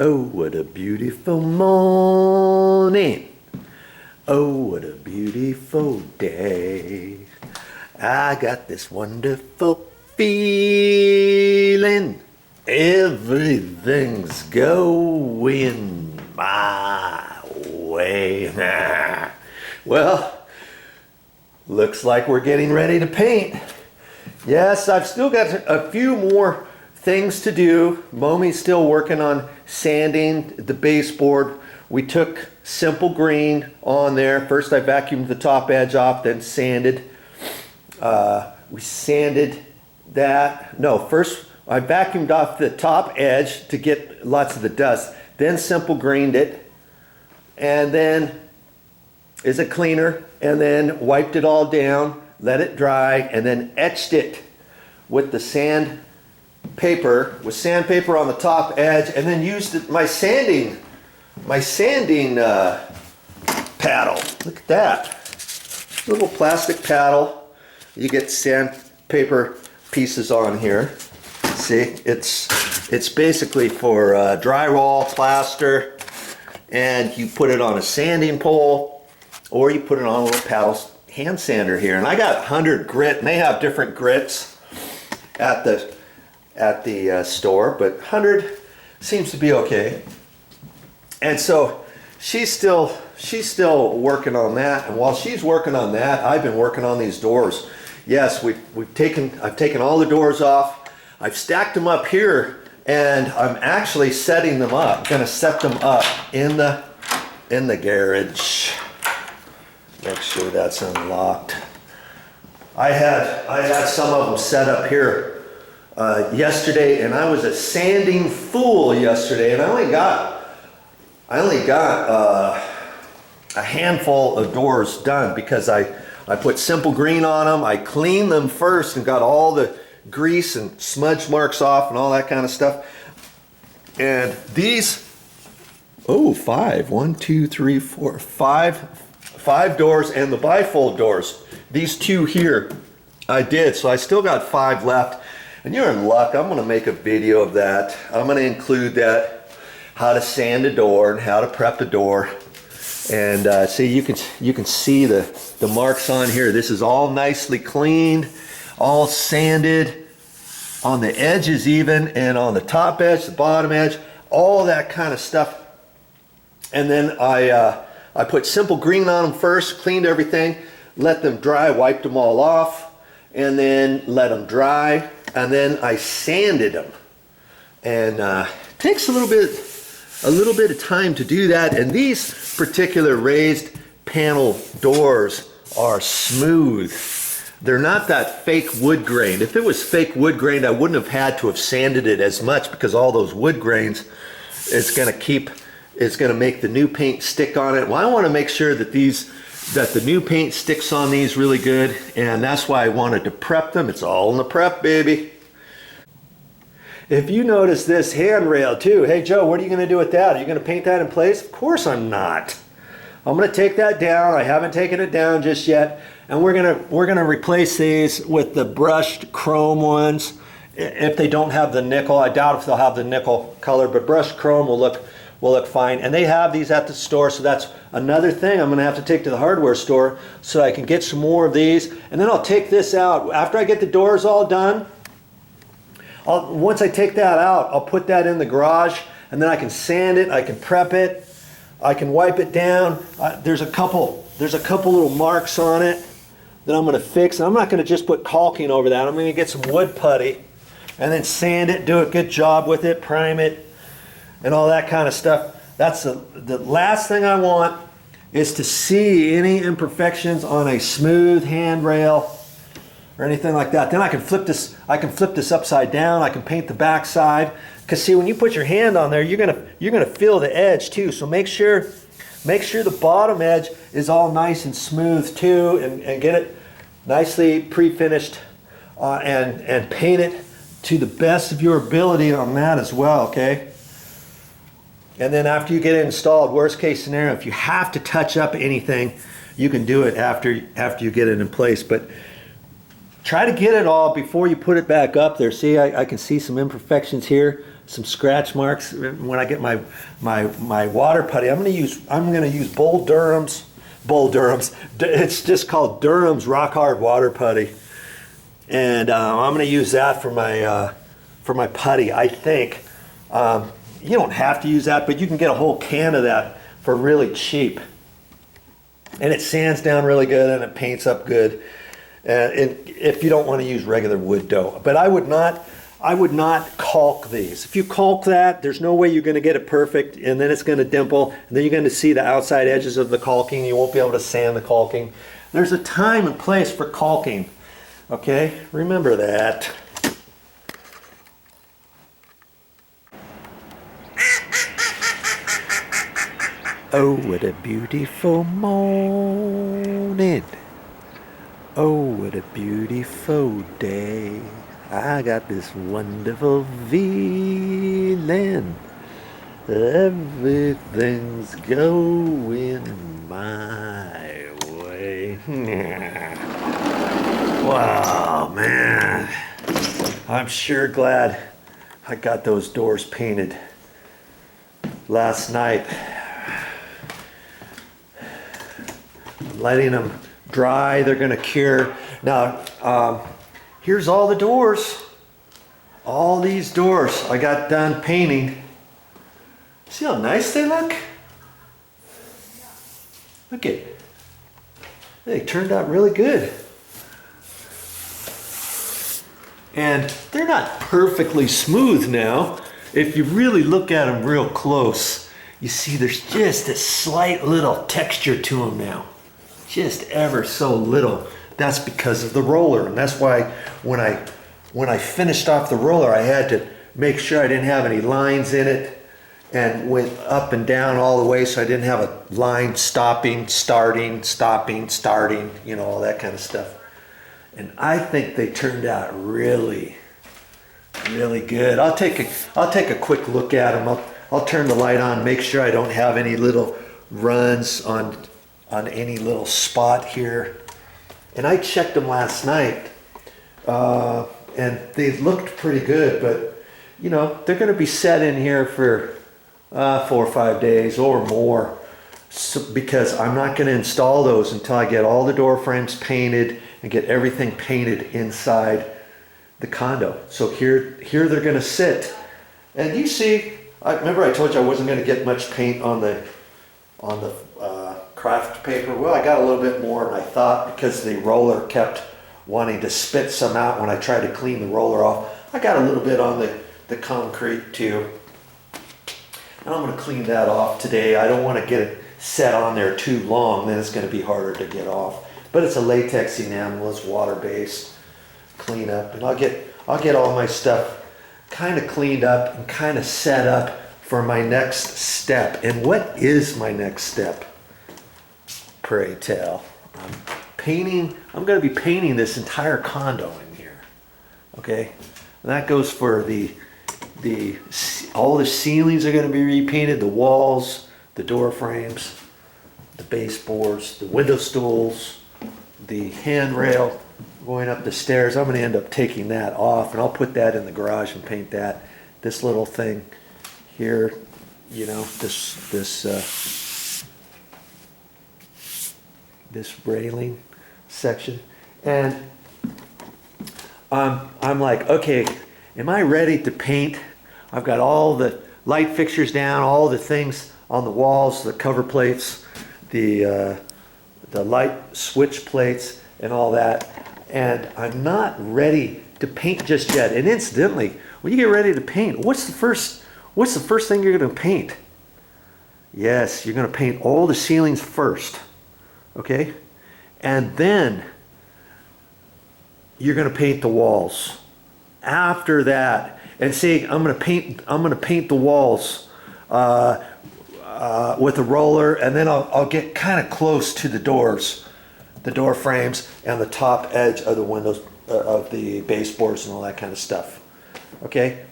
Oh, what a beautiful morning. Oh, what a beautiful day. I got this wonderful feeling. Everything's going my way. Well, looks like we're getting ready to paint. Yes, I've still got a few more things to do. Momi's still working on sanding the baseboard. We took simple green on there. First I vacuumed the top edge off, then sanded. We sanded that. No, first I vacuumed off the top edge to get lots of the dust. Then simple greened it. And then is a cleaner. And then wiped it all down, let it dry, and then etched it with the sandpaper on the top edge, and then used my sanding paddle. Look at that little plastic paddle. You get sandpaper pieces on here. See, it's basically for drywall, plaster, and you put it on a sanding pole, or you put it on a little paddle hand sander here. And I got 100 grit, and they have different grits at the store, but 100 seems to be okay. And so she's still working on that, and while she's working on that, I've been working on these doors. Yes, I've taken all the doors off. I've stacked them up here, and I'm actually setting them up. I'm gonna set them up in the garage. Make sure that's unlocked. I had some of them set up here yesterday, and I was a sanding fool yesterday, and I only got a handful of doors done because I put simple green on them. I cleaned them first and got all the grease and smudge marks off and all that kind of stuff. And these, five doors, and the bifold doors. These two here I did, so I still got 5 left. And you're in luck. I'm going to make a video of that. I'm going to include that, how to sand a door and how to prep a door. And see, you can see the marks on here. This is all nicely cleaned, all sanded on the edges even, and on the top edge, the bottom edge, all that kind of stuff. And then I put simple green on them first, cleaned everything, let them dry, wiped them all off, and then let them dry, and then I sanded them. And it takes a little bit of time to do that. And these particular raised panel doors are smooth. They're not that fake wood grain. If it was fake wood grain, I wouldn't have had to have sanded it as much, because all those wood grains, it's going to make the new paint stick on it. Well, I want to make sure that the new paint sticks on these really good, and that's why I wanted to prep them. It's all in the prep, baby. If you notice this handrail too, hey Joe, what are you going to do with that? Are you going to paint that in place? Of course I'm not. I'm going to take that down. I haven't taken it down just yet, and we're going to replace these with the brushed chrome ones. If they don't have the nickel, I doubt if they'll have the nickel color, but brushed chrome will look fine. And they have these at the store, so that's another thing I'm going to have to take to the hardware store so I can get some more of these. And then I'll take this out. After I get the doors all done, once I take that out, I'll put that in the garage, and then I can sand it, I can prep it, I can wipe it down. There's a couple little marks on it that I'm going to fix. And I'm not going to just put caulking over that. I'm going to get some wood putty and then sand it, do a good job with it, prime it, and all that kind of stuff. That's the last thing I want, is to see any imperfections on a smooth handrail or anything like that. Then I can flip this upside down. I can paint the back side, because see, when you put your hand on there, you're gonna feel the edge too. So make sure the bottom edge is all nice and smooth too, and get it nicely pre-finished, and paint it to the best of your ability on that as well. Okay. And then after you get it installed, worst case scenario, if you have to touch up anything, you can do it after you get it in place. But try to get it all before you put it back up there. See, I can see some imperfections here. some scratch marks when I get my water putty. I'm gonna use Bull Durham's. It's just called Durham's Rock Hard Water Putty, and I'm gonna use that for my putty. I think you don't have to use that, but you can get a whole can of that for really cheap, and it sands down really good and it paints up good. If you don't want to use regular wood dough, but I would not caulk these. If you caulk that, there's no way you're going to get it perfect, and then it's going to dimple, and then you're going to see the outside edges of the caulking. You won't be able to sand the caulking. There's a time and place for caulking. Okay, remember that. Oh, what a beautiful morning. Oh, what a beautiful day. I got this wonderful feeling. Everything's going my way. Wow, man. I'm sure glad I got those doors painted last night. Letting them dry, they're gonna cure. Now, here's all the doors. All these doors I got done painting. See how nice they look? Look at, they turned out really good. And they're not perfectly smooth now. If you really look at them real close, you see there's just a slight little texture to them now. Just ever so little. That's because of the roller, and that's why when I finished off the roller, I had to make sure I didn't have any lines in it, and went up and down all the way, so I didn't have a line stopping, starting, stopping, starting, you know, all that kind of stuff. And I think they turned out really, really good. I'll take a quick look at them. I'll turn the light on, make sure I don't have any little runs on any little spot here. And I checked them last night, and they looked pretty good, but you know, they're gonna be set in here for 4 or 5 days or more, because I'm not gonna install those until I get all the door frames painted and get everything painted inside the condo. So here they're gonna sit. And you see, remember I told you I wasn't gonna get much paint on the craft paper. Well, I got a little bit more than I thought, because the roller kept wanting to spit some out when I tried to clean the roller off. I got a little bit on the concrete too. And I'm going to clean that off today. I don't want to get it set on there too long, then it's going to be harder to get off. But it's a latex enamel, it's water-based. Clean up, and I'll get all my stuff kind of cleaned up and kind of set up for my next step. And what is my next step? Pray tell. I'm going to be painting this entire condo in here. Okay, and that goes for all the ceilings are going to be repainted, the walls, the door frames, the baseboards, the window stools, the handrail going up the stairs. I'm going to end up taking that off, and I'll put that in the garage and paint that. This little thing here, you know, this railing section, and I'm like, okay, am I ready to paint? I've got all the light fixtures down, all the things on the walls, the cover plates, the light switch plates, and all that, and I'm not ready to paint just yet. And incidentally, when you get ready to paint, what's the first thing you're going to paint? Yes, you're going to paint all the ceilings first. Okay, and then you're going to paint the walls after that. And see, I'm going to paint the walls with a roller, and then I'll get kind of close to the doors, the door frames, and the top edge of the windows, of the baseboards and all that kind of stuff. Okay,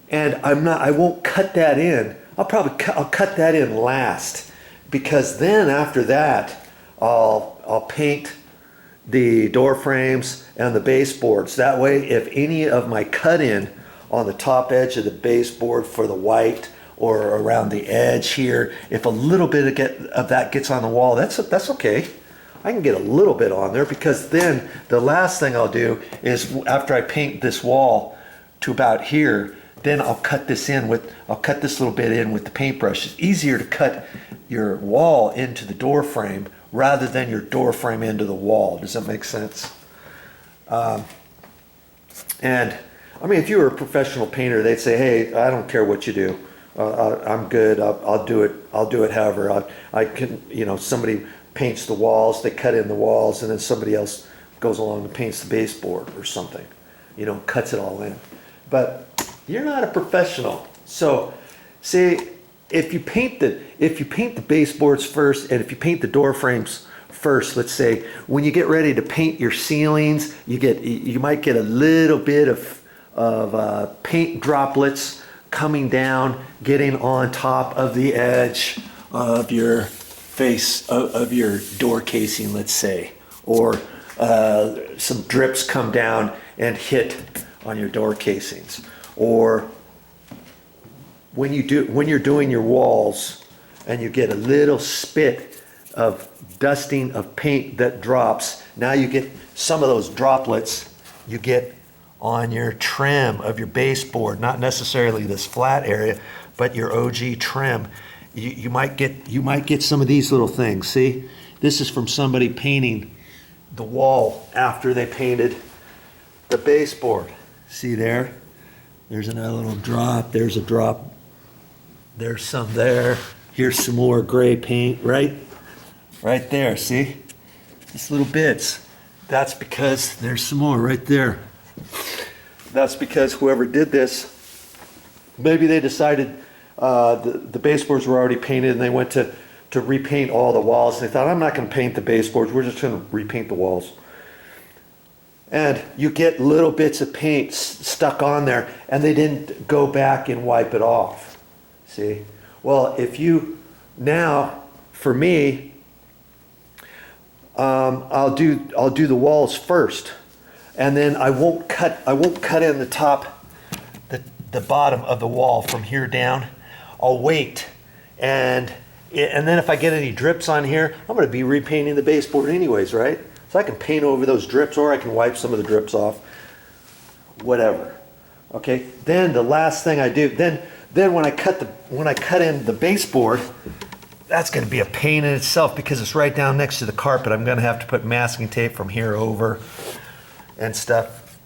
and I won't cut that in. I'll cut that in last, because then after that I'll paint the door frames and the baseboards. That way, if any of my cut in on the top edge of the baseboard for the white, or around the edge here. If a little bit of that gets on the wall, that's okay. I can get a little bit on there, because then the last thing I'll do is, after I paint this wall to about here, then I'll cut this little bit in with the paintbrush. It's easier to cut your wall into the door frame rather than your door frame into the wall. Does that make sense? And I mean, if you were a professional painter, they'd say, hey, I don't care what you do. I'm good. I'll do it. I'll do it however. I can, somebody paints the walls, they cut in the walls, and then somebody else goes along and paints the baseboard or something, cuts it all in. But you're not a professional. So see, if you paint the baseboards first, and if you paint the door frames first, let's say, when you get ready to paint your ceilings, you might get a little bit of paint droplets coming down, getting on top of the edge of your face of your door casing, let's say, or some drips come down and hit on your door casings, or when you're doing your walls and you get a little spit of dusting of paint that drops. Now you get some of those droplets you get on your trim of your baseboard, not necessarily this flat area, but your OG trim. You might get some of these little things. See, this is from somebody painting the wall after they painted the baseboard. See there? There's another little drop. There's a drop. There's some there. Here's some more gray paint, right there. See? Just little bits. That's because there's some more right there. That's because whoever did this, maybe they decided the baseboards were already painted and they went to repaint all the walls. They thought, I'm not going to paint the baseboards, we're just going to repaint the walls. And you get little bits of paint stuck on there, and they didn't go back and wipe it off. See? Well, now, for me, I'll do the walls first, and then I won't cut in the top, the bottom of the wall from here down. I'll wait, and then if I get any drips on here, I'm going to be repainting the baseboard anyways, right? So I can paint over those drips, or I can wipe some of the drips off, whatever. Okay. Then the last thing I do, then when I cut in the baseboard, that's going to be a pain in itself because it's right down next to the carpet. I'm going to have to put masking tape from here over and stuff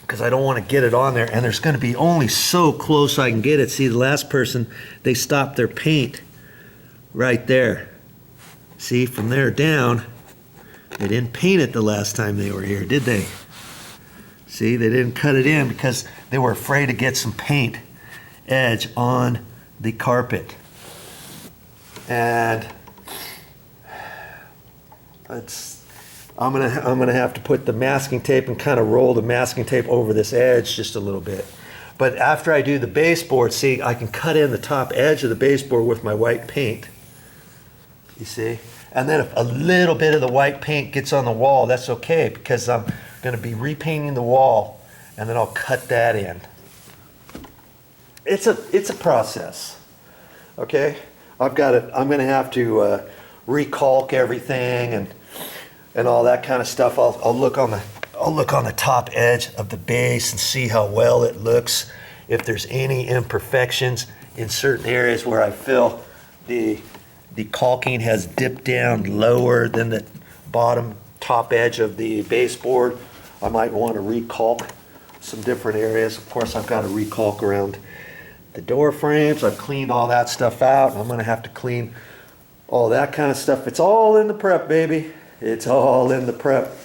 because I don't want to get it on there. And there's going to be only so close I can get it. See, the last person, they stopped their paint right there. See, from there down, they didn't paint it the last time they were here, did they? See, they didn't cut it in because they were afraid to get some paint edge on the carpet. And I'm gonna have to put the masking tape and kind of roll the masking tape over this edge just a little bit. But after I do the baseboard, see, I can cut in the top edge of the baseboard with my white paint. You see? And then if a little bit of the white paint gets on the wall, that's okay because I'm going to be repainting the wall, and then I'll cut that in. It's a process. Okay? I'm going to have to recalk everything and all that kind of stuff. I'll look on the top edge of the base and see how well it looks. If there's any imperfections in certain areas where I feel the caulking has dipped down lower than the bottom top edge of the baseboard, I might want to recalk some different areas. Of course, I've got to recalk around the door frames. I've cleaned all that stuff out. I'm going to have to clean all that kind of stuff. It's all in the prep, baby. It's all in the prep.